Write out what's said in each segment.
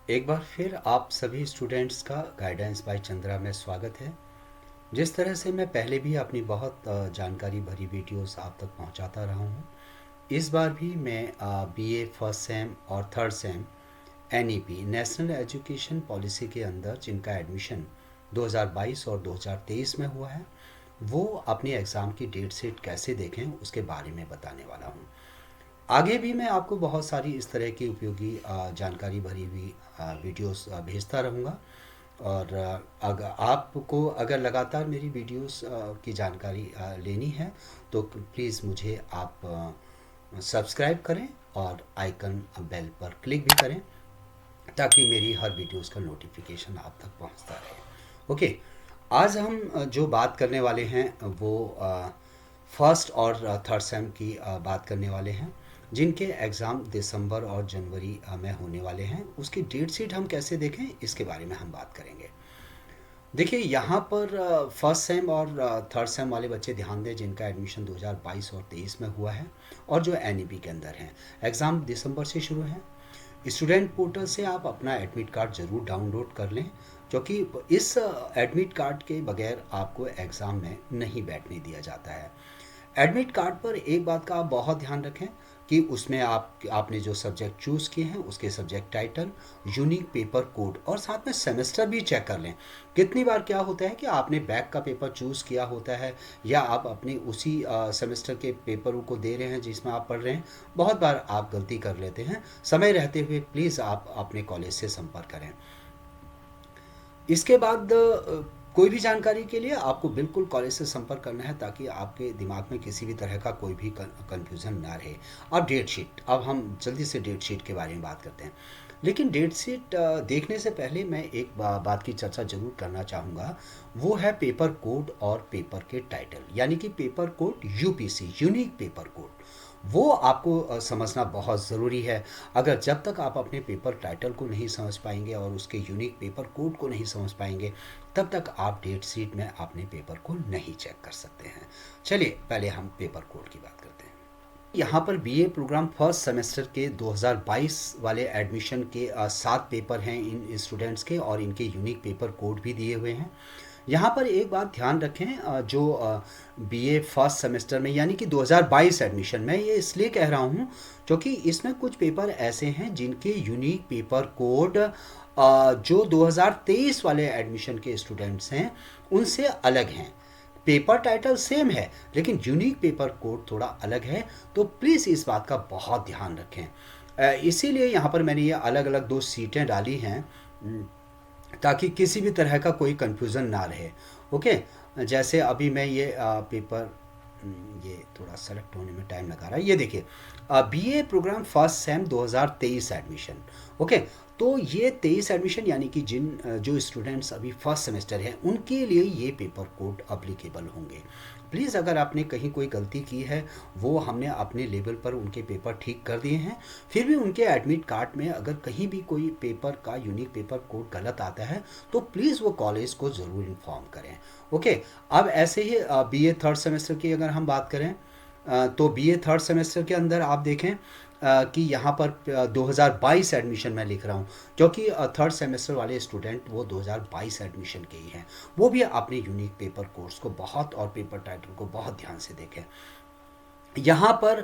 एक बार फिर आप सभी स्टूडेंट्स का गाइडेंस बाय चंद्रा में स्वागत है। जिस तरह से मैं पहले भी अपनी बहुत जानकारी भरी वीडियोस आप तक पहुंचाता रहा हूं, इस बार भी मैं बीए फर्स्ट सेम और third same NEP national education policy के अंदर जिनका एडमिशन 2022 और 2023 में हुआ है, वो अपनी एग्ज़ाम की डेट शीट कैसे देखें उसके बारे में बताने वाला हूँ। आगे भी मैं आपको बहुत सारी इस तरह की उपयोगी जानकारी भरी हुई वीडियोस भेजता रहूँगा। और अगर आपको अगर लगातार मेरी वीडियोस की जानकारी लेनी है तो प्लीज़ मुझे आप सब्सक्राइब करें और आइकन बेल पर क्लिक भी करें ताकि मेरी हर वीडियोस का नोटिफिकेशन आप तक पहुंचता रहे। ओके, आज हम जो बात करने वाले हैं वो फर्स्ट और थर्ड सेम की बात करने वाले हैं, जिनके एग्ज़ाम दिसंबर और जनवरी में होने वाले हैं। उसकी डेट शीट हम कैसे देखें इसके बारे में हम बात करेंगे। देखिए यहाँ पर फर्स्ट सेम और थर्ड सेम वाले बच्चे ध्यान दें जिनका एडमिशन 2022 और 23 में हुआ है और जो एनईपी के अंदर हैं। एग्ज़ाम दिसंबर से शुरू है। स्टूडेंट पोर्टल से आप अपना एडमिट कार्ड ज़रूर डाउनलोड कर लें, क्योंकि इस एडमिट कार्ड के बगैर आपको एग्ज़ाम में नहीं बैठने दिया जाता है। एडमिट कार्ड पर एक बात का आप बहुत ध्यान रखें कि उसमें आपने जो सब्जेक्ट चूज़ किए हैं उसके subject title, unique paper code और साथ में सेमेस्टर भी चेक कर लें। कितनी बार क्या होता है कि आपने बैक का पेपर चूज़ किया होता है या आप अपने उसी सेमेस्टर के पेपरों को दे रहे हैं जिसमें आप पढ़ रहे हैं। बहुत बार आप गलती कर लेते हैं। समय रहते हुए प्लीज़ आप अपने कॉलेज से संपर्क करें। इसके बाद कोई भी जानकारी के लिए आपको बिल्कुल कॉलेज से संपर्क करना है ताकि आपके दिमाग में किसी भी तरह का कोई भी कन्फ्यूज़न ना रहे। अब डेट शीट, अब हम जल्दी से डेट शीट के बारे में बात करते हैं। लेकिन डेट शीट देखने से पहले मैं एक बात की चर्चा ज़रूर करना चाहूँगा। वो है पेपर कोड और पेपर के टाइटल, यानी कि paper code UPC, unique paper code. वो आपको समझना बहुत ज़रूरी है। अगर जब तक आप अपने पेपर टाइटल को नहीं समझ पाएंगे और उसके यूनिक पेपर कोड को नहीं समझ पाएंगे, तब तक आप डेट शीट में अपने पेपर को नहीं चेक कर सकते हैं। चलिए पहले हम पेपर कोड की बात करते हैं। यहाँ पर बीए प्रोग्राम फर्स्ट सेमेस्टर के 2022 वाले एडमिशन के 7 पेपर हैं इन स्टूडेंट्स के, और इनके यूनिक पेपर कोड भी दिए हुए हैं। यहाँ पर एक बात ध्यान रखें, जो बीए फर्स्ट सेमेस्टर में यानी कि 2022 एडमिशन में, ये इसलिए कह रहा हूँ क्योंकि इसमें कुछ पेपर ऐसे हैं जिनके यूनिक पेपर कोड जो 2023 वाले एडमिशन के स्टूडेंट्स हैं उनसे अलग हैं। पेपर टाइटल सेम है लेकिन यूनिक पेपर कोड थोड़ा अलग है, तो प्लीज़ इस बात का बहुत ध्यान रखें। इसीलिए यहाँ पर मैंने ये अलग अलग 2 सीटें डाली हैं, ताकि किसी भी तरह का कोई कन्फ्यूज़न ना रहे। ओके, जैसे अभी मैं ये पेपर, ये थोड़ा सेलेक्ट होने में टाइम लगा रहा है। ये देखिए, BA program first sem 2023 admission. Okay, तो ये 23 एडमिशन यानी कि जो स्टूडेंट्स अभी फर्स्ट सेमेस्टर हैं उनके लिए ये पेपर कोड अप्लीकेबल होंगे। प्लीज़ अगर आपने कहीं कोई गलती की है, वो हमने अपने लेवल पर उनके पेपर ठीक कर दिए हैं, फिर भी उनके एडमिट कार्ड में अगर कहीं भी कोई पेपर का यूनिक पेपर कोड गलत आता है तो प्लीज़ वो कॉलेज को ज़रूर इन्फॉर्म करें। ओके, अब ऐसे ही बीए थर्ड सेमेस्टर की अगर हम बात करें, तो बीए थर्ड सेमेस्टर के अंदर आप देखें कि यहाँ पर 2022 एडमिशन मैं लिख रहा हूँ क्योंकि थर्ड सेमेस्टर वाले स्टूडेंट वो 2022 एडमिशन के ही हैं। वो भी अपने यूनिक पेपर कोर्स को बहुत और पेपर टाइटल को बहुत ध्यान से देखें। यहाँ पर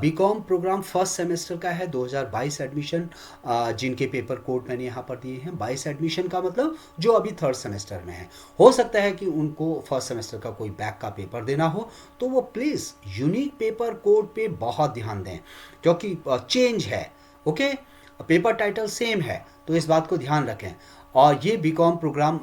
बीकॉम प्रोग्राम फर्स्ट सेमेस्टर का है 2022 एडमिशन, जिनके पेपर कोड मैंने यहाँ पर दिए हैं। 22 एडमिशन का मतलब जो अभी थर्ड सेमेस्टर में है। हो सकता है कि उनको फर्स्ट सेमेस्टर का कोई बैक का पेपर देना हो, तो वो प्लीज़ यूनिक पेपर कोड पे बहुत ध्यान दें क्योंकि चेंज है। ओके, पेपर टाइटल सेम है, तो इस बात को ध्यान रखें। और ये बीकॉम प्रोग्राम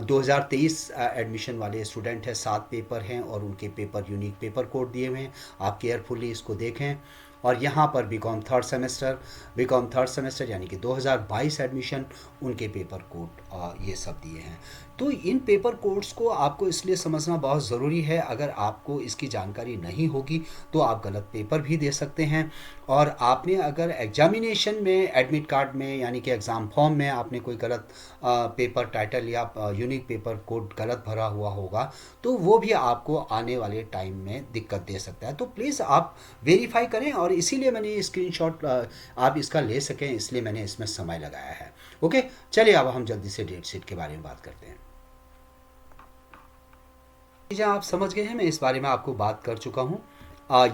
2023 एडमिशन वाले स्टूडेंट हैं। 7 पेपर हैं और उनके पेपर यूनिक पेपर कोड दिए हुए हैं। आप केयरफुली इसको देखें। और यहाँ पर बीकॉम थर्ड सेमेस्टर यानी कि 2022 एडमिशन, उनके पेपर कोड ये सब दिए हैं। तो इन पेपर कोड्स को आपको इसलिए समझना बहुत ज़रूरी है। अगर आपको इसकी जानकारी नहीं होगी तो आप गलत पेपर भी दे सकते हैं। और आपने अगर एग्जामिनेशन में एडमिट कार्ड में यानी कि एग्ज़ाम फॉर्म में आपने कोई गलत पेपर टाइटल या यूनिक पेपर कोड गलत भरा हुआ होगा, तो वो भी आपको आने वाले टाइम में दिक्कत दे सकता है। तो प्लीज़ आप वेरीफाई करें, और इसीलिए मैंने ये स्क्रीनशॉट आप इसका ले सकें, इसलिए मैंने इसमें समय लगाया है। ओके, चलिए अब हम जल्दी से डेट शीट के बारे में बात करते हैं। चीज़ें आप समझ गए हैं, मैं इस बारे में आपको बात कर चुका हूँ।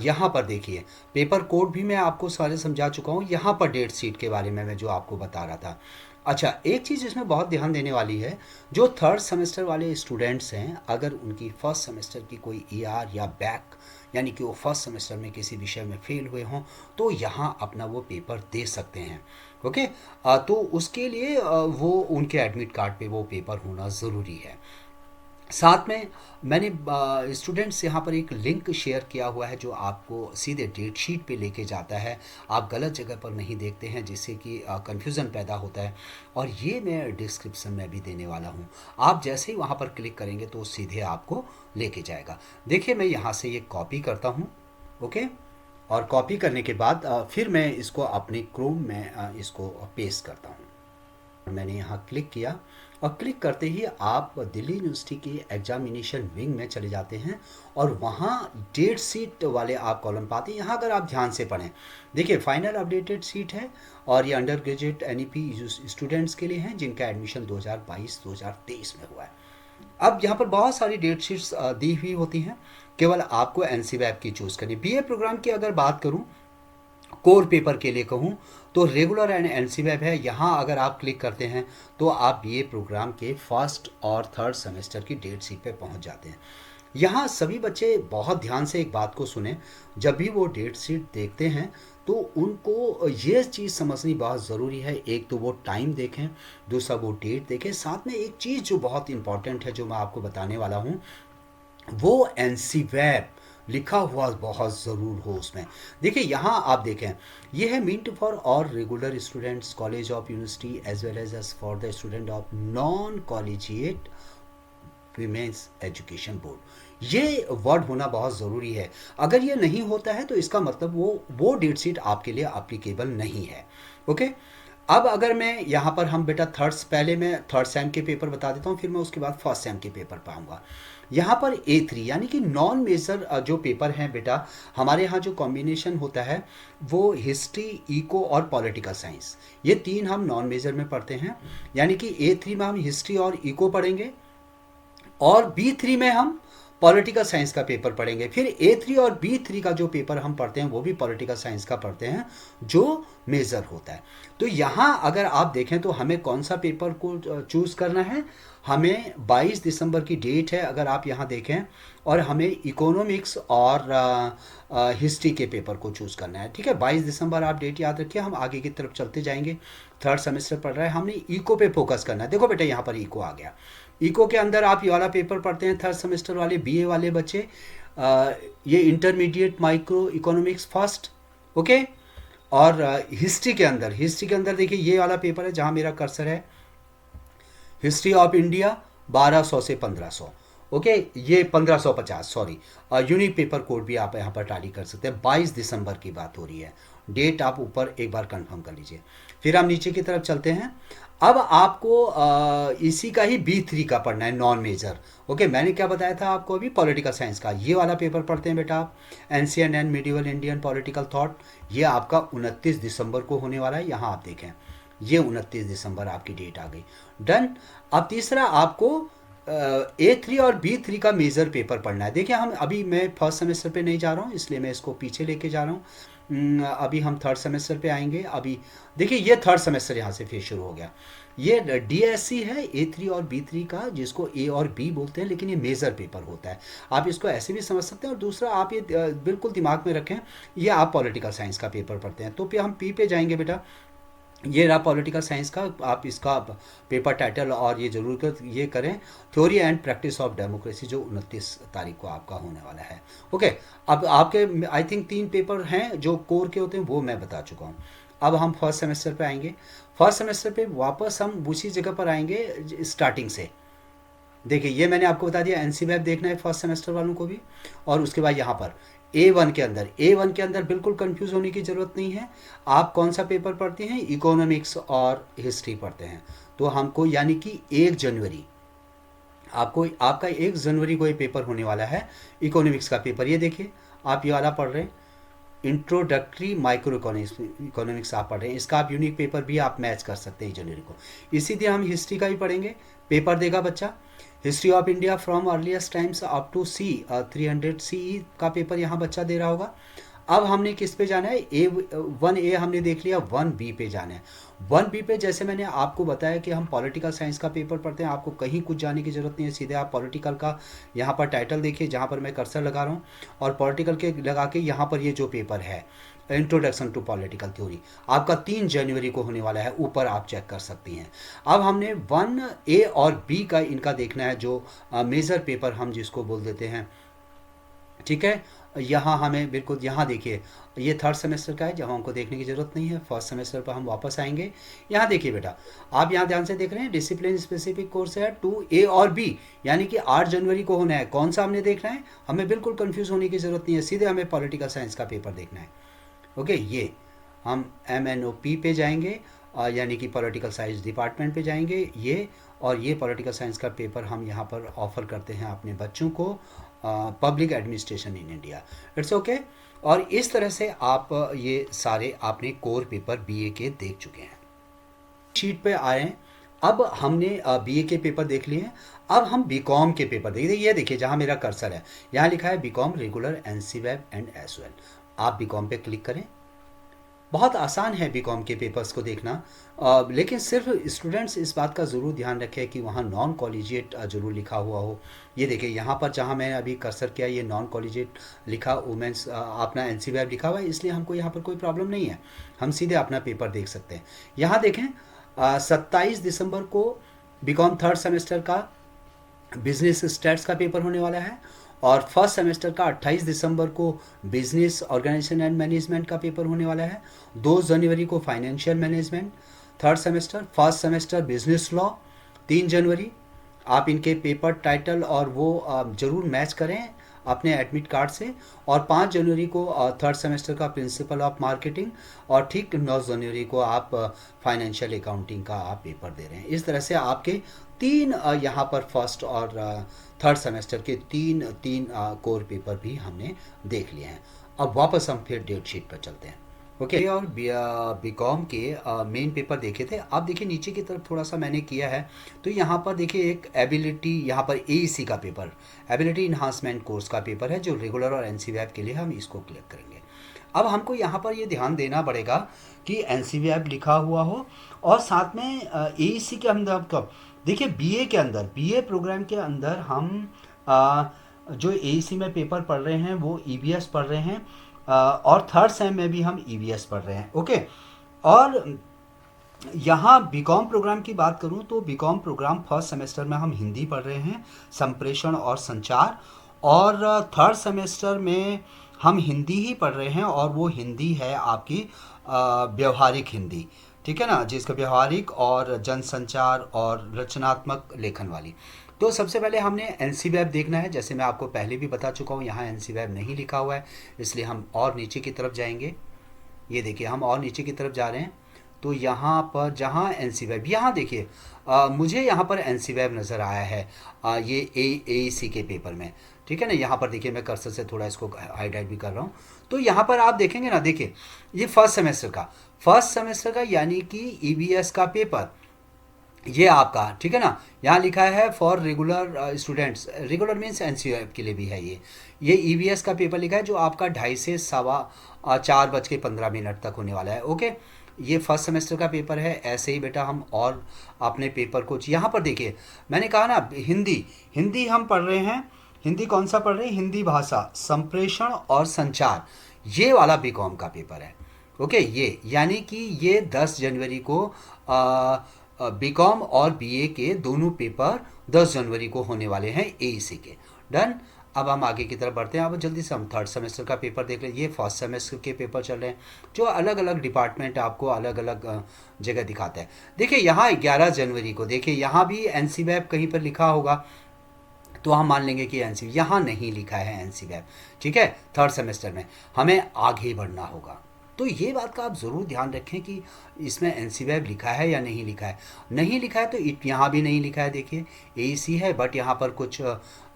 यहाँ पर देखिए, पेपर कोड भी मैं आपको सारे समझा चुका हूँ। यहाँ पर डेट शीट के बारे में मैं जो आपको बता रहा था। अच्छा, एक चीज़ इसमें बहुत ध्यान देने वाली है, जो थर्ड सेमेस्टर वाले स्टूडेंट्स हैं, अगर उनकी फर्स्ट सेमेस्टर की कोई ईआर या बैक, यानी कि वो फर्स्ट सेमेस्टर में किसी विषय में फेल हुए हों, तो यहाँ अपना वो पेपर दे सकते हैं। ओके, तो उसके लिए वो उनके एडमिट कार्ड पे वो पेपर होना ज़रूरी है। साथ में मैंने स्टूडेंट्स यहाँ पर एक लिंक शेयर किया हुआ है, जो आपको सीधे डेट शीट पे लेके जाता है। आप गलत जगह पर नहीं देखते हैं, जिससे कि कन्फ्यूज़न पैदा होता है। और ये मैं डिस्क्रिप्शन में भी देने वाला हूँ। आप जैसे ही वहाँ पर क्लिक करेंगे तो सीधे आपको लेके जाएगा। देखिए, मैं यहाँ से ये कॉपी करता हूँ। ओके, और कॉपी करने के बाद फिर मैं इसको अपने क्रोम में इसको पेस्ट करता हूँ। मैंने यहाँ क्लिक किया, और क्लिक करते ही आप दिल्ली यूनिवर्सिटी की एग्जामिनेशन विंग में चले जाते हैं, और वहाँ डेट शीट वाले आप कॉलम पाते हैं। यहाँ अगर आप ध्यान से पढ़ें, देखिए फाइनल अपडेटेड सीट है, और ये अंडर ग्रेजुएट एनईपी स्टूडेंट्स के लिए हैं जिनका एडमिशन 2022-2023 में हुआ है। अब यहाँ पर बहुत सारी डेट शीट्स दी हुई होती हैं, केवल आपको एनसीवैब की चूज़ करनी। बीए प्रोग्राम की अगर बात करूँ, कोर पेपर के लिए कहूँ, तो रेगुलर एंड एनसीवैब है। यहाँ अगर आप क्लिक करते हैं तो आप बीए प्रोग्राम के फर्स्ट और थर्ड सेमेस्टर की डेट शीट पे पहुँच जाते हैं। यहाँ सभी बच्चे बहुत ध्यान से एक बात को सुने, जब भी वो डेट शीट देखते हैं तो उनको ये चीज़ समझनी बहुत ज़रूरी है। एक तो वो टाइम देखें, दूसरा वो डेट देखें, साथ में एक चीज़ जो बहुत इंपॉर्टेंट है, जो मैं आपको बताने वाला हूँ, वो एनसीवैब लिखा हुआ बहुत ज़रूर हो उसमें। देखिए यहाँ आप देखें, ये है मींट फॉर और regular students college of university as well as for the student of non collegiate women's education board. ये वर्ड होना बहुत ज़रूरी है। अगर ये नहीं होता है तो इसका मतलब वो डेट शीट आपके लिए एप्लीकेबल नहीं है। ओके, अब अगर मैं यहाँ पर हम बेटा पहले मैं थर्ड सेम के पेपर बता देता हूँ, फिर मैं उसके बाद फर्स्ट सेम के पेपर पाऊँगा। यहाँ पर A3 यानी कि नॉन मेजर जो पेपर हैं बेटा, हमारे यहाँ जो कॉम्बिनेशन होता है वो हिस्ट्री, इको और पॉलिटिकल साइंस, ये तीन हम नॉन मेजर में पढ़ते हैं। यानी कि A3 में हम हिस्ट्री और इको पढ़ेंगे, और B3 में हम पॉलिटिकल साइंस का पेपर पढ़ेंगे। फिर A3 और B3 का जो पेपर हम पढ़ते हैं वो भी पॉलिटिकल साइंस का पढ़ते हैं, जो मेजर होता है। तो यहाँ अगर आप देखें तो हमें कौन सा पेपर को चूज़ करना है, हमें 22 दिसंबर की डेट है अगर आप यहाँ देखें, और हमें इकोनॉमिक्स और हिस्ट्री के पेपर को चूज़ करना है। ठीक है, 22 दिसंबर आप डेट याद रखिए। हम आगे की तरफ चलते जाएंगे। थर्ड सेमेस्टर पढ़ रहा है, हमने इको पे फोकस करना है। देखो बेटा, यहाँ पर इको आ गया। इको के अंदर आप ये वाला पेपर पढ़ते हैं थर्ड सेमेस्टर वाले बीए वाले बच्चे, ये intermediate micro economics first. Okay, और हिस्ट्री के अंदर देखिए ये वाला पेपर है जहाँ मेरा कर्सर है, हिस्ट्री ऑफ इंडिया 1200 से 1500। ओके, ये 1550, सॉरी। यूनिक पेपर कोड भी आप यहाँ पर टाली कर सकते हैं। 22 दिसंबर की बात हो रही है, डेट आप ऊपर एक बार कंफर्म कर लीजिए। फिर हम नीचे की तरफ चलते हैं। अब आपको इसी का ही B3 का पढ़ना है, नॉन मेजर। ओके, मैंने क्या बताया था आपको अभी, पॉलिटिकल साइंस का ये वाला पेपर पढ़ते हैं बेटा आप, ancient and medieval Indian political thought. ये आपका 29 दिसंबर को होने वाला है। यहाँ आप देखें, ये 29 दिसंबर आपकी डेट आ गई। डन। अब तीसरा आपको A3 और B3 का मेजर पेपर पढ़ना है। देखिए, अभी मैं फर्स्ट सेमेस्टर पे नहीं जा रहा हूँ, इसलिए मैं इसको पीछे लेके जा रहा हूँ। अभी हम थर्ड सेमेस्टर पे आएंगे। अभी देखिए, ये थर्ड सेमेस्टर यहाँ से फिर शुरू हो गया। ये DSC है A3 और B3 का, जिसको A और B बोलते हैं, लेकिन ये मेजर पेपर होता है। आप इसको ऐसे भी समझ सकते हैं। और दूसरा आप ये बिल्कुल दिमाग में रखें, ये आप पॉलिटिकल साइंस का पेपर पढ़ते हैं। तो फिर हम P पे जाएंगे बेटा। ये रहा पॉलिटिकल साइंस का, आप इसका पेपर टाइटल और ये जरूर ये करें, theory and practice of democracy, जो 29 तारीख को आपका होने वाला है। ओके, अब आपके आई थिंक 3 पेपर हैं जो कोर के होते हैं, वो मैं बता चुका हूँ। अब हम फर्स्ट सेमेस्टर पे आएंगे। फर्स्ट सेमेस्टर पे वापस हम उसी जगह पर आएंगे स्टार्टिंग से। देखिए, ये मैंने आपको बता दिया, एनसीवैब देखना है फर्स्ट सेमेस्टर वालों को भी। और उसके बाद यहाँ पर ए वन के अंदर बिल्कुल कंफ्यूज होने की ज़रूरत नहीं है। आप कौन सा पेपर पढ़ते हैं? इकोनॉमिक्स और हिस्ट्री पढ़ते हैं। तो हमको यानी कि 1 जनवरी आपको आपका 1 जनवरी को ये पेपर होने वाला है, इकोनॉमिक्स का पेपर। ये देखिए आप ये वाला पढ़ रहे हैं, इंट्रोडक्टरी माइक्रो इकोनॉमिक्स आप पढ़ रहे हैं, इसका आप यूनिक पेपर भी आप मैच कर सकते हैं 1 जनवरी को। इसी तरह हम हिस्ट्री का भी पढ़ेंगे, पेपर देगा बच्चा history of India from earliest times up to c 300 CE का पेपर यहाँ बच्चा दे रहा होगा। अब हमने किस पे जाना है? A1A हमने देख लिया, 1B पे जाना है। 1B पे जैसे मैंने आपको बताया कि हम पॉलिटिकल साइंस का पेपर पढ़ते हैं, आपको कहीं कुछ जाने की ज़रूरत नहीं है, सीधे आप पॉलिटिकल का यहाँ पर टाइटल देखिए जहाँ पर मैं कर्सर लगा रहा हूँ, और पॉलिटिकल के लगा के यहाँ पर ये जो पेपर है इंट्रोडक्शन टू पॉलिटिकल थ्योरी आपका 3 जनवरी को होने वाला है, ऊपर आप चेक कर सकती हैं। अब हमने 1A और B का इनका देखना है, जो मेजर पेपर हम जिसको बोल देते हैं, ठीक है। यहाँ हमें बिल्कुल यहाँ देखिए ये 3rd सेमेस्टर का है, जहाँ हमको देखने की ज़रूरत नहीं है, 1st सेमेस्टर पर हम वापस आएंगे। यहाँ देखिए बेटा, आप यहाँ ध्यान से देख रहे हैं, डिसिप्लिन स्पेसिफिक कोर्स है 2A और B, यानी कि 8 जनवरी को होना है। कौन सा हमने देखना है? हमें बिल्कुल कंफ्यूज होने की ज़रूरत नहीं है, सीधे हमें पॉलिटिकल साइंस का पेपर देखना है। ओके, ये हम MNOP पे जाएंगे, यानी कि पॉलिटिकल साइंस डिपार्टमेंट पे जाएंगे ये, और ये पॉलिटिकल साइंस का पेपर हम यहाँ पर ऑफ़र करते हैं अपने बच्चों को, public administration in India. It's okay. और इस तरह से आप ये सारे आपने कोर पेपर BA के देख चुके हैं। शीट पे आए हैं, अब हमने BA के पेपर देख लिए हैं। अब हम BCom के पेपर देखिए, ये देखिए जहाँ मेरा कर्सर है, यहाँ लिखा है BCom regular NCVAB and SOL। आप BCom पे क्लिक करें। बहुत आसान है BCom के पेपर्स को देखना, लेकिन सिर्फ स्टूडेंट्स इस बात का ज़रूर ध्यान रखें कि वहाँ नॉन कॉलेजिएट ज़रूर लिखा हुआ हो। ये देखिए यहाँ पर जहाँ मैंने अभी कर्सर किया, ये नॉन कॉलेजिएट लिखा, वुमेंस अपना NCVAB लिखा हुआ है, इसलिए हमको यहाँ पर कोई प्रॉब्लम नहीं है, हम सीधे अपना पेपर देख सकते हैं। यहाँ देखें 27 दिसंबर को BCom 3rd सेमेस्टर का बिजनेस स्टैट्स का पेपर होने वाला है, और 1st सेमेस्टर का 28 दिसंबर को बिजनेस ऑर्गेनाइजेशन एंड मैनेजमेंट का पेपर होने वाला है। 2 जनवरी को financial management 3rd semester, 1st semester business law 3 जनवरी। आप इनके पेपर टाइटल और वो ज़रूर मैच करें अपने एडमिट कार्ड से। और 5 जनवरी को 3rd सेमेस्टर का प्रिंसिपल ऑफ मार्केटिंग, और ठीक 9 जनवरी को आप फाइनेंशियल अकाउंटिंग का आप पेपर दे रहे हैं। इस तरह से आपके 3 यहाँ पर 1st और 3rd सेमेस्टर के 3 कोर पेपर भी हमने देख लिए हैं। अब वापस हम फिर डेट शीट पर चलते हैं। ओके, और BCom के मेन पेपर देखे थे। आप देखिए नीचे की तरफ थोड़ा सा मैंने किया है, तो यहाँ पर देखिए एक एबिलिटी, यहाँ पर AEC का पेपर, एबिलिटी इन्हांसमेंट कोर्स का पेपर है, जो रेगुलर और NCVAB के लिए हम इसको क्लिक करेंगे। अब हमको यहाँ पर ये ध्यान देना पड़ेगा कि NCVAB लिखा हुआ हो, और साथ में AEC के अंदर कब देखिए BA के अंदर, BA प्रोग्राम के अंदर हम जो AEC में पेपर पढ़ रहे हैं वो EVS पढ़ रहे हैं, और 3rd सेम में भी हम EVS पढ़ रहे हैं। ओके, और यहाँ BCom प्रोग्राम की बात करूँ तो BCom प्रोग्राम 1st सेमेस्टर में हम हिंदी पढ़ रहे हैं, संप्रेषण और संचार, और 3rd सेमेस्टर में हम हिंदी ही पढ़ रहे हैं, और वो हिंदी है आपकी व्यवहारिक हिंदी, ठीक है ना, जिसका व्यवहारिक और जनसंचार और रचनात्मक लेखन वाली। तो सबसे पहले हमने NCVAB देखना है, जैसे मैं आपको पहले भी बता चुका हूँ, यहाँ NCVAB नहीं लिखा हुआ है, इसलिए हम और नीचे की तरफ जाएंगे। ये देखिए हम और नीचे की तरफ जा रहे हैं, तो यहाँ पर जहाँ NCVAB, यहाँ देखिए मुझे यहाँ पर NCVAB नज़र आया है ये AEC के पेपर में, ठीक है ना। यहाँ पर देखिए मैं कर्सर से थोड़ा इसको हाईलाइट भी कर रहा हूँ, तो यहाँ पर आप देखेंगे ना, देखिए ये 1st सेमेस्टर का यानी कि EVS का पेपर, ये आपका, ठीक है ना। यहाँ लिखा है for regular students, regular means NCVAB के लिए भी है ये EVS का पेपर लिखा है, जो आपका 2:30 से 4:15 तक होने वाला है। ओके, ये 1st सेमेस्टर का पेपर है। ऐसे ही बेटा हम और अपने पेपर को, यहाँ पर देखिए मैंने कहा ना हिंदी हम पढ़ रहे हैं। हिंदी कौन सा पढ़ रहे हैं? हिंदी भाषा, संप्रेषण और संचार, ये वाला BCom का पेपर है। ओके, ये यानी कि ये 10 जनवरी को BCom और BA के दोनों पेपर 10 जनवरी को होने वाले हैं AEC के। डन। अब हम आगे की तरफ बढ़ते हैं। अब जल्दी से हम 3rd सेमेस्टर का पेपर देख लें। ये 1st सेमेस्टर के पेपर चल रहे हैं, जो अलग अलग डिपार्टमेंट आपको अलग अलग जगह दिखाता है। देखिए यहाँ 11 जनवरी को, देखिए यहाँ भी NCVAB कहीं पर लिखा होगा, तो हम मान लेंगे कि एन सी, यहाँ नहीं लिखा है एन सी वेब, ठीक है, थर्ड सेमेस्टर में हमें आगे बढ़ना होगा। तो ये बात का आप ज़रूर ध्यान रखें कि इसमें एन सी वेब लिखा है या नहीं लिखा है। नहीं लिखा है तो यहाँ भी नहीं लिखा है, देखिए ए सी है, बट यहाँ पर कुछ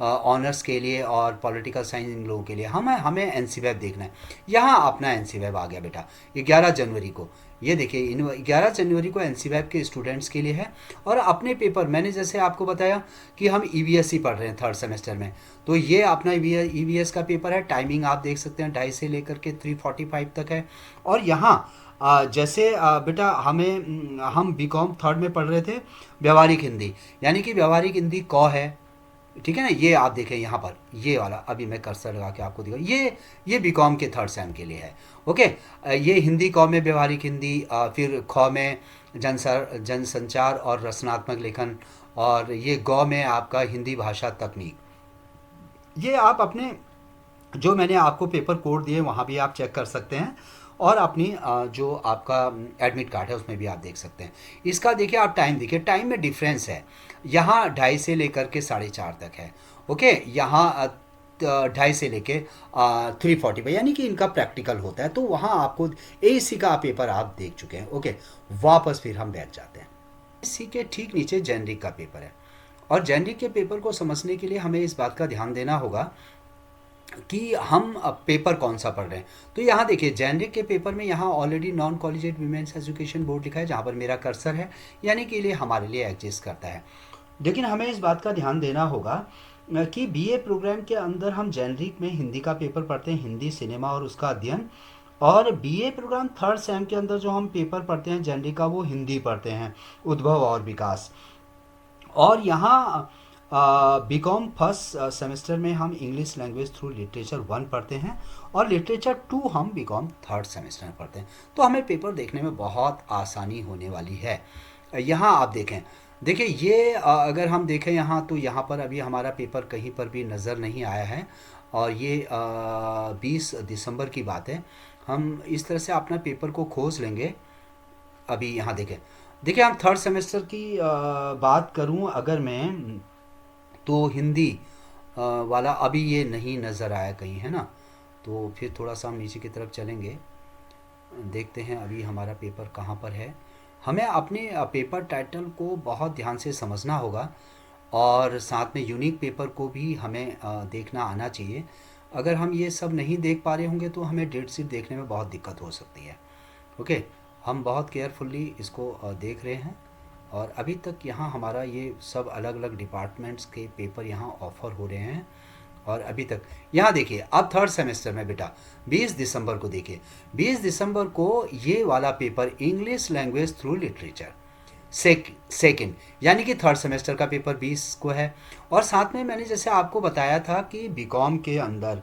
ऑनर्स के लिए और पॉलिटिकल साइंस इन लोगों के लिए हमें एन सी वेब देखना है। यहाँ अपना एन सी वेब आ गया बेटा 11 जनवरी को। ये देखिए इन 11 जनवरी को एन सी वेब के स्टूडेंट्स के लिए है। और अपने पेपर मैंने जैसे आपको बताया कि हम ई वी एस ही पढ़ रहे हैं थर्ड सेमेस्टर में, तो ये अपना ई वी एस का पेपर है। टाइमिंग आप देख सकते हैं 2:30 से लेकर के 3:45 तक है। और यहाँ जैसे बेटा हम बी कॉम थर्ड में पढ़ रहे थे व्यवहारिक हिंदी, यानी कि व्यवहारिक हिंदी क है, ठीक है ना। ये आप देखें यहाँ पर ये वाला, अभी मैं कर्सर लगा के आपको दिखा, ये बीकॉम के थर्ड सेम के लिए है। ओके, ये हिंदी क में व्यवहारिक हिंदी, फिर ख में जनसंचार और रचनात्मक लेखन, और ये ग में आपका हिंदी भाषा तकनीक। ये आप अपने जो मैंने आपको पेपर कोड दिए वहाँ भी आप चेक कर सकते हैं, और अपनी जो आपका एडमिट कार्ड है उसमें भी आप देख सकते हैं। इसका देखिए आप टाइम देखिए, टाइम में डिफरेंस है, यहाँ 2:30 से लेकर के 4:30 तक है। ओके, यहाँ 2:30 से लेके 3:45, यानी कि इनका प्रैक्टिकल होता है, तो वहाँ आपको एसी का पेपर आप देख चुके हैं। ओके, वापस फिर हम बैठ जाते हैं। एसी के ठीक नीचे जेनरिक का पेपर है, और जेनरिक के पेपर को समझने के लिए हमें इस बात का ध्यान देना होगा कि हम अब पेपर कौन सा पढ़ रहे हैं। तो यहाँ देखिए जेनरिक के पेपर में यहाँ already non collegiate women's education board लिखा है, जहाँ पर मेरा कर्सर है, यानी कि लिए हमारे लिए एग्जिस्ट करता है। लेकिन हमें इस बात का ध्यान देना होगा कि बीए प्रोग्राम के अंदर हम जेनरिक में हिंदी का पेपर पढ़ते हैं, हिंदी सिनेमा और उसका अध्ययन। और बीए प्रोग्राम थर्ड सेम के अंदर जो हम पेपर पढ़ते हैं जेनरिक का, वो हिंदी पढ़ते हैं, उद्भव और विकास। और यहाँ बी कॉम फर्स्ट सेमेस्टर में हम इंग्लिश लैंग्वेज थ्रू लिटरेचर 1 पढ़ते हैं, और लिटरेचर 2 हम बी कॉम थर्ड सेमेस्टर में पढ़ते हैं। तो हमें पेपर देखने में बहुत आसानी होने वाली है। यहाँ आप देखें, देखिए ये अगर हम देखें यहाँ, तो यहाँ पर अभी हमारा पेपर कहीं पर भी नज़र नहीं आया है, और ये 20 दिसंबर की बात है। हम इस तरह से अपना पेपर को खोज लेंगे। अभी यहाँ देखें, देखिए हम थर्ड सेमेस्टर की बात करूँ अगर मैं, तो हिंदी वाला अभी ये नहीं नज़र आया कहीं, है ना। तो फिर थोड़ा सा हम नीचे की तरफ चलेंगे, देखते हैं अभी हमारा पेपर कहाँ पर है। हमें अपने पेपर टाइटल को बहुत ध्यान से समझना होगा, और साथ में यूनिक पेपर को भी हमें देखना आना चाहिए। अगर हम ये सब नहीं देख पा रहे होंगे तो हमें डेट शीट देखने में बहुत दिक्कत हो सकती है। ओके, हम बहुत केयरफुल्ली इसको देख रहे हैं, और अभी तक यहाँ हमारा ये सब अलग अलग डिपार्टमेंट्स के पेपर यहाँ ऑफर हो रहे हैं। और अभी तक यहाँ देखिए, अब थर्ड सेमेस्टर में बेटा 20 दिसंबर को देखिए, 20 दिसंबर को ये वाला paper English language through literature second, यानी कि थर्ड सेमेस्टर का पेपर 20 को है। और साथ में मैंने जैसे आपको बताया था कि बीकॉम के अंदर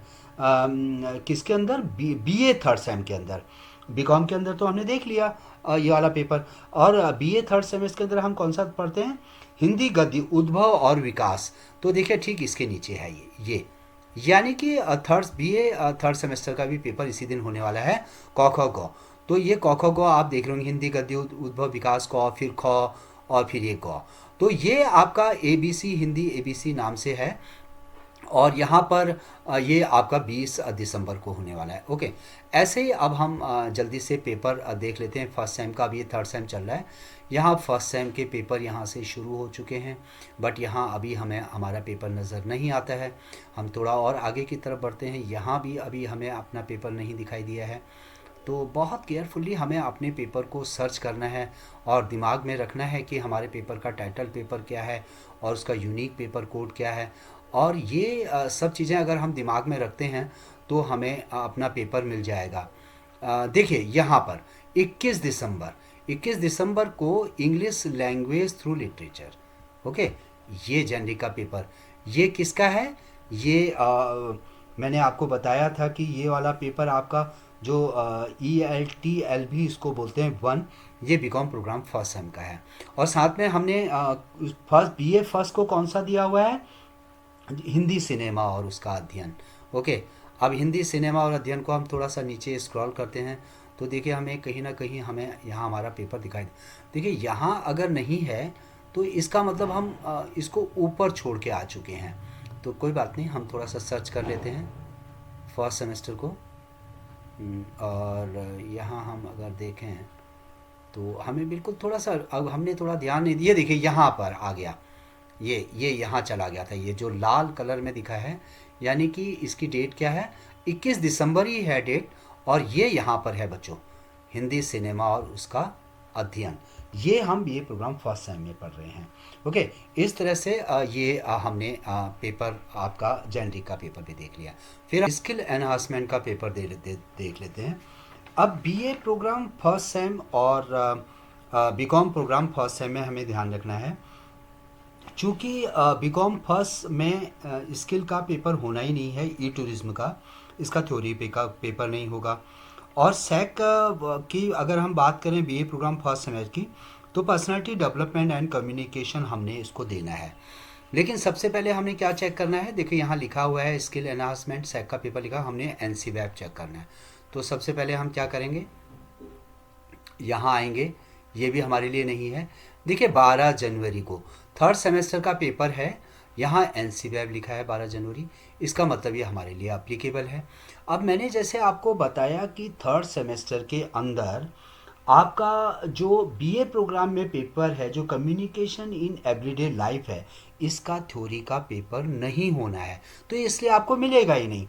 किसके अंदर, बीए थर्ड सेम के अंदर, बीकॉम के अंदर तो हमने देख लिया ये वाला पेपर। और बीए थर्ड सेमेस्टर के अंदर हम कौन सा पढ़ते हैं, हिंदी गद्य उद्भव और विकास। तो देखिए ठीक इसके नीचे है ये यानी कि थर्ड बीए थर्ड सेमेस्टर का भी पेपर इसी दिन होने वाला है, क ख ग। तो ये क ख ग आप देख रहे होंगे, हिंदी गद्य उद्भव विकास क, फिर ख, और फिर ये ग। तो ये आपका ABC हिंदी ABC नाम से है, और यहाँ पर ये आपका 20 दिसंबर को होने वाला है। ओके, ऐसे ही अब हम जल्दी से पेपर देख लेते हैं। फर्स्ट सेम का भी ये थर्ड सेम चल रहा है। यहाँ फर्स्ट सेम के पेपर यहाँ से शुरू हो चुके हैं, बट यहाँ अभी हमें हमारा पेपर नज़र नहीं आता है। हम थोड़ा और आगे की तरफ बढ़ते हैं, यहाँ भी अभी हमें अपना पेपर नहीं दिखाई दिया है। तो बहुत केयरफुली हमें अपने पेपर को सर्च करना है, और दिमाग में रखना है कि हमारे पेपर का टाइटल पेपर क्या है, और उसका यूनिक पेपर कोड क्या है। और ये सब चीज़ें अगर हम दिमाग में रखते हैं तो हमें अपना पेपर मिल जाएगा। देखिए यहाँ पर 21 दिसंबर को English language through literature. Okay, ये जेनरिक का पेपर, ये किसका है, ये मैंने आपको बताया था कि ये वाला पेपर आपका जो ELTL भी इसको बोलते हैं 1, ये बीकॉम प्रोग्राम फर्स्ट सेम का है। और साथ में हमने फर्स्ट BA फर्स्ट को कौन सा दिया हुआ है, हिंदी सिनेमा और उसका अध्ययन। ओके, अब हिंदी सिनेमा और अध्ययन को हम थोड़ा सा नीचे स्क्रॉल करते हैं, तो देखिए हमें कहीं ना कहीं हमें यहाँ हमारा पेपर दिखाई देखिए यहाँ अगर नहीं है तो इसका मतलब हम इसको ऊपर छोड़ के आ चुके हैं। तो कोई बात नहीं, हम थोड़ा सा सर्च कर लेते हैं फर्स्ट सेमेस्टर को। और यहाँ हम अगर देखें तो हमें बिल्कुल थोड़ा सा, अब हमने थोड़ा ध्यान नहीं दिया, देखिए यहाँ पर आ गया, ये यहाँ चला गया था, ये जो लाल कलर में दिखा है, यानी कि इसकी डेट क्या है, 21 दिसंबर ही है डेट। और ये यहाँ पर है बच्चों, हिंदी सिनेमा और उसका अध्ययन। ये हम ये प्रोग्राम फर्स्ट सेम में पढ़ रहे हैं। ओके, इस तरह से ये हमने पेपर आपका जेनरिक का पेपर भी देख लिया। फिर स्किल एनहांसमेंट का पेपर देख लेते हैं। अब बीए प्रोग्राम फर्स्ट सेम और बीकॉम प्रोग्राम फर्स्ट सेम में हमें ध्यान रखना है, चूँकि बीकॉम फर्स्ट में स्किल का पेपर होना ही नहीं है, ई टूरिज्म का, इसका थ्योरी का पेपर नहीं होगा। और सैक की अगर हम बात करें बीए प्रोग्राम फर्स्ट सेमेस्टर की, तो पर्सनालिटी डेवलपमेंट एंड कम्युनिकेशन हमने इसको देना है। लेकिन सबसे पहले हमें क्या चेक करना है, देखिए यहाँ लिखा हुआ है स्किल एनहांसमेंट, सैक का पेपर लिखा, हमने एनसीवैब चेक करना है। तो सबसे पहले हम क्या करेंगे, यहाँ आएंगे, ये भी हमारे लिए नहीं है। देखिए 12 जनवरी को थर्ड सेमेस्टर का पेपर है, यहाँ एनसीवैब लिखा है 12 जनवरी, इसका मतलब ये हमारे लिए अप्लीकेबल है। अब मैंने जैसे आपको बताया कि थर्ड सेमेस्टर के अंदर आपका जो बीए प्रोग्राम में पेपर है, जो कम्युनिकेशन इन एवरीडे लाइफ है, इसका थ्योरी का पेपर नहीं होना है, तो इसलिए आपको मिलेगा ही नहीं।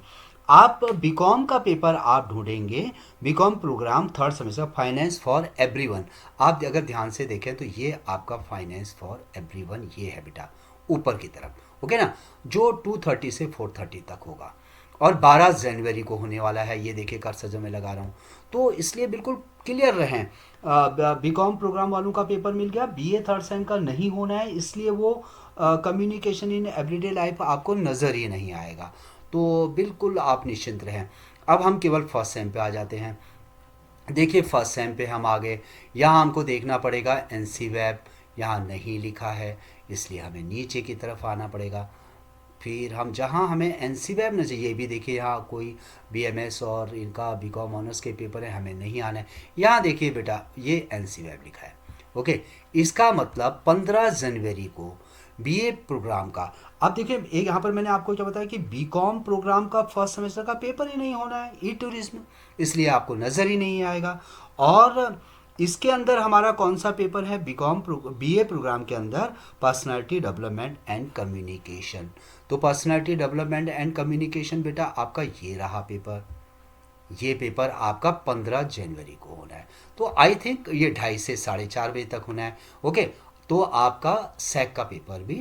आप बीकॉम का पेपर आप ढूंढेंगे, BCom program third semester finance for everyone. आप अगर ध्यान से देखें तो ये आपका फाइनेंस फॉर एवरीवन ये है बेटा, ऊपर की तरफ, ओके ना, जो 230 से 430 तक होगा और 12 जनवरी को होने वाला है। ये देखिए कर्सर जो मैं लगा रहा हूँ, तो इसलिए बिल्कुल क्लियर रहें, बीकॉम प्रोग्राम वालों का पेपर मिल गया, बीए थर्ड सेम का नहीं होना है, इसलिए वो कम्युनिकेशन इन एवरीडे लाइफ आपको नज़र ही नहीं आएगा। तो बिल्कुल आप निश्चिंत रहें। अब हम केवल फर्स्ट सेम पे आ जाते हैं। देखिए फर्स्ट सेम पे हम आ गए, यहाँ हमको देखना पड़ेगा एनसीवैब, यहाँ नहीं लिखा है, इसलिए हमें नीचे की तरफ आना पड़ेगा। फिर हम जहाँ हमें एनसीवैब न चाहिए, भी देखिए यहाँ कोई बीएमएस और इनका बीकॉम ऑनर्स के पेपर है, हमें नहीं आना है। यहाँ देखिए बेटा ये एनसीवैब लिखा है, ओके, इसका मतलब 15 जनवरी को बीए प्रोग्राम का। अब देखिए एक यहाँ पर मैंने आपको क्या बताया कि बीकॉम प्रोग्राम का फर्स्ट सेमेस्टर का पेपर ही नहीं होना है, ई टूरिज्म, इसलिए आपको नज़र ही नहीं आएगा। और इसके अंदर हमारा कौन सा पेपर है, बीए प्रोग्राम के अंदर पर्सनालिटी डेवलपमेंट एंड कम्युनिकेशन। तो पर्सनालिटी डेवलपमेंट एंड कम्युनिकेशन बेटा आपका ये रहा पेपर, ये पेपर आपका 15 जनवरी को होना है। तो आई थिंक ये 2:30 से 4:30 बजे तक होना है, ओके। तो आपका सैक का पेपर भी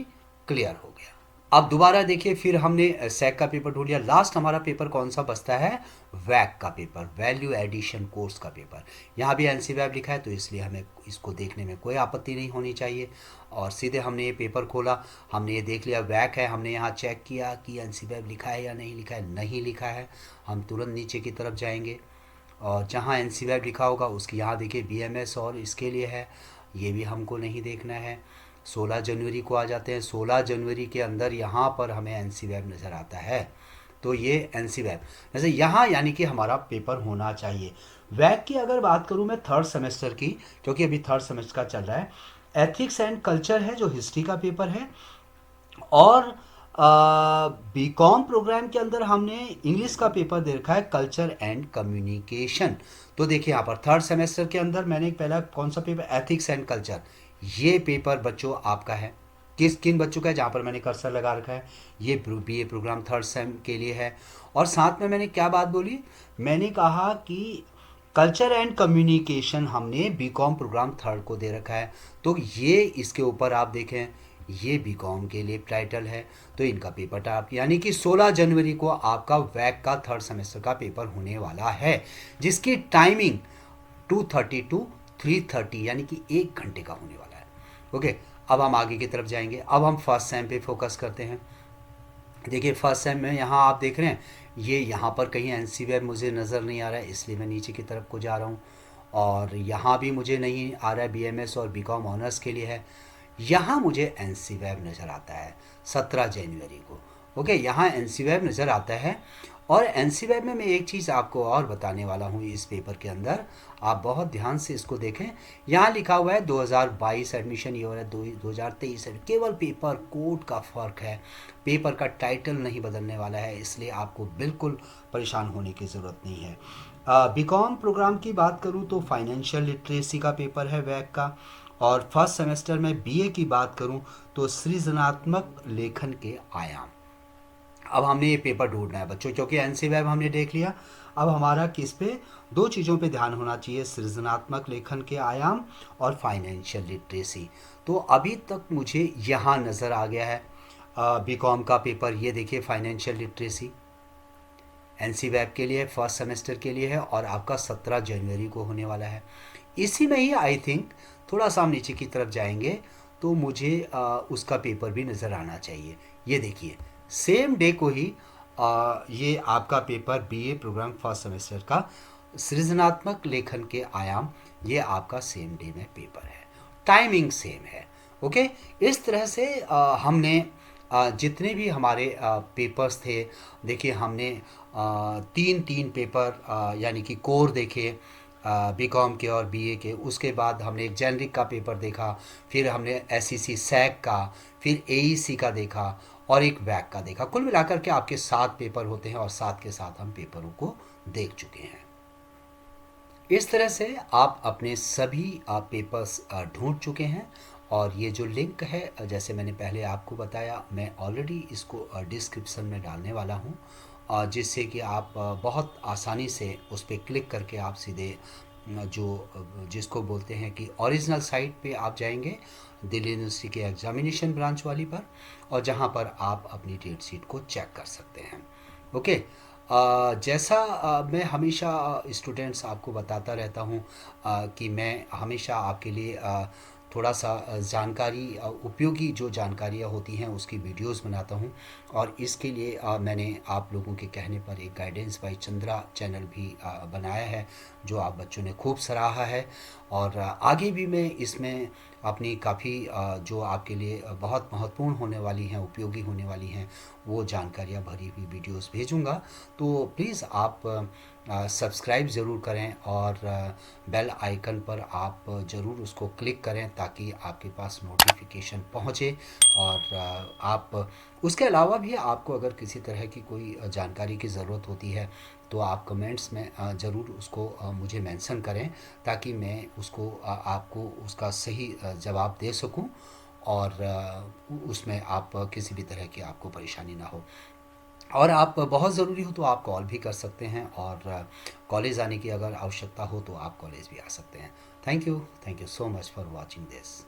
क्लियर हो गया। अब दोबारा देखिए, फिर हमने सैक का पेपर ढूंढ लिया, लास्ट हमारा पेपर कौन सा बचता है, वैक का पेपर, वैल्यू एडिशन कोर्स का पेपर। यहाँ भी एनसीवैब लिखा है, तो इसलिए हमें इसको देखने में कोई आपत्ति नहीं होनी चाहिए। और सीधे हमने ये पेपर खोला, हमने ये देख लिया वैक है, हमने यहाँ चेक किया कि एनसीवैब लिखा है या नहीं लिखा है, नहीं लिखा है, हम तुरंत नीचे की तरफ जाएंगे और जहाँ एनसीवैब लिखा होगा उसकी यहाँ देखिए बीएमएस और इसके लिए है, ये भी हमको नहीं देखना है। 16 जनवरी को आ जाते हैं, 16 जनवरी के अंदर यहाँ पर हमें एनसीवैब नज़र आता है, तो ये एनसीवैब जैसे यहाँ यानी कि हमारा पेपर होना चाहिए। वैक की अगर बात करूँ मैं थर्ड सेमेस्टर की, क्योंकि अभी थर्ड सेमेस्टर का चल रहा है, एथिक्स एंड कल्चर है जो हिस्ट्री का पेपर है। और बीकॉम प्रोग्राम के अंदर हमने इंग्लिश का पेपर दे रखा है, कल्चर एंड कम्युनिकेशन। तो देखिए यहाँ पर थर्ड सेमेस्टर के अंदर मैंने पहला कौन सा पेपर, एथिक्स एंड कल्चर, ये पेपर बच्चों आपका है। किन बच्चों का है, जहाँ पर मैंने कर्सर लगा रखा है, ये बीए प्रोग्राम थर्ड सेम के लिए है। और साथ में मैंने क्या बात बोली, मैंने कहा कि कल्चर एंड कम्युनिकेशन हमने बीकॉम प्रोग्राम थर्ड को दे रखा है, तो ये इसके ऊपर आप देखें, ये बीकॉम के लिए टाइटल है, तो इनका पेपर टाइप यानी कि 16 जनवरी को आपका वैक का थर्ड सेमेस्टर का पेपर होने वाला है, जिसकी टाइमिंग 2:30 टू 3:30 यानी कि 1 घंटे का होने वाला है, ओके। अब हम आगे की तरफ जाएंगे, अब हम फर्स्ट सेम पे फोकस करते हैं। देखिए फर्स्ट सेम में यहाँ आप देख रहे हैं, ये यहाँ पर कहीं एनसीवैब मुझे नज़र नहीं आ रहा है, इसलिए मैं नीचे की तरफ को जा रहा हूँ। और यहाँ भी मुझे नहीं आ रहा है, बीएमएस और बीकॉम ऑनर्स के लिए है। यहाँ मुझे एनसीवैब नज़र आता है 17 जनवरी को, ओके, यहाँ एनसीवैब नज़र आता है। और एनसीवैब में मैं एक चीज़ आपको और बताने वाला हूँ इस पेपर के अंदर, आप बहुत ध्यान से इसको देखें। यहाँ लिखा हुआ है 2022 एडमिशन ईयर है, 2023 है, केवल पेपर कोड का फ़र्क है, पेपर का टाइटल नहीं बदलने वाला है, इसलिए आपको बिल्कुल परेशान होने की ज़रूरत नहीं है। बीकॉम प्रोग्राम की बात करूँ तो फाइनेंशियल लिटरेसी का पेपर है वैक का। और फर्स्ट सेमेस्टर में बीए की बात करूँ तो सृजनात्मक लेखन के आयाम। अब हमने ये पेपर ढूंढना है बच्चों, क्योंकि एनसी वेब हमने देख लिया। अब हमारा किस पे, दो चीज़ों पे ध्यान होना चाहिए, सृजनात्मक लेखन के आयाम और फाइनेंशियल लिटरेसी। तो अभी तक मुझे यहाँ नज़र आ गया है बीकॉम का पेपर, ये देखिए फाइनेंशियल लिटरेसी एनसी वेब के लिए फर्स्ट सेमेस्टर के लिए है और आपका 17 जनवरी को होने वाला है। इसी में ही आई थिंक थोड़ा सा हम नीचे की तरफ जाएंगे तो मुझे उसका पेपर भी नज़र आना चाहिए। ये देखिए सेम डे को ही ये आपका paper BA program first semester का सृजनात्मक लेखन के आयाम, ये आपका सेम डे में पेपर है, टाइमिंग सेम है। ओके, इस तरह से हमने जितने भी हमारे पेपर्स थे, देखिए हमने तीन तीन पेपर यानी कि कोर देखे बीकॉम के और बीए के, उसके बाद हमने एक जेनरिक का पेपर देखा, फिर हमने एसईसी सैक का, फिर एईसी का देखा और एक वैक का देखा। कुल मिलाकर के आपके 7 पेपर होते हैं और 7 के साथ हम पेपरों को देख चुके हैं। इस तरह से आप अपने सभी पेपर्स ढूंढ चुके हैं। और ये जो लिंक है जैसे मैंने पहले आपको बताया, मैं ऑलरेडी इसको डिस्क्रिप्शन में डालने वाला हूँ, जिससे कि आप बहुत आसानी से उस पर क्लिक करके आप सीधे जिसको बोलते हैं कि ओरिजिनल साइट पे आप जाएंगे, दिल्ली यूनिवर्सिटी के एग्जामिनेशन ब्रांच वाली पर, और जहाँ पर आप अपनी डेट शीट को चेक कर सकते हैं। ओके, जैसा मैं हमेशा स्टूडेंट्स आपको बताता रहता हूँ कि मैं हमेशा आपके लिए थोड़ा सा जानकारी, उपयोगी जो जानकारियाँ होती हैं उसकी वीडियोस बनाता हूँ। और इसके लिए मैंने आप लोगों के कहने पर एक गाइडेंस बाय चंद्रा चैनल भी बनाया है, जो आप बच्चों ने खूब सराहा है। और आगे भी मैं इसमें अपनी काफ़ी जो आपके लिए बहुत महत्वपूर्ण होने वाली हैं, उपयोगी होने वाली हैं, वो जानकारियाँ भरी हुई वीडियोस भेजूँगा। तो प्लीज़ आप सब्सक्राइब ज़रूर करें और बेल आइकन पर आप ज़रूर उसको क्लिक करें ताकि आपके पास नोटिफिकेशन पहुँचे। और आप उसके अलावा भी आपको अगर किसी तरह की कोई जानकारी की ज़रूरत होती है तो आप कमेंट्स में ज़रूर उसको मुझे मेंशन करें, ताकि मैं उसको आपको उसका सही जवाब दे सकूं और उसमें आप किसी भी तरह की आपको परेशानी ना हो। और आप बहुत ज़रूरी हो तो आप कॉल भी कर सकते हैं, और कॉलेज आने की अगर आवश्यकता हो तो आप कॉलेज भी आ सकते हैं। Thank you so much for watching this.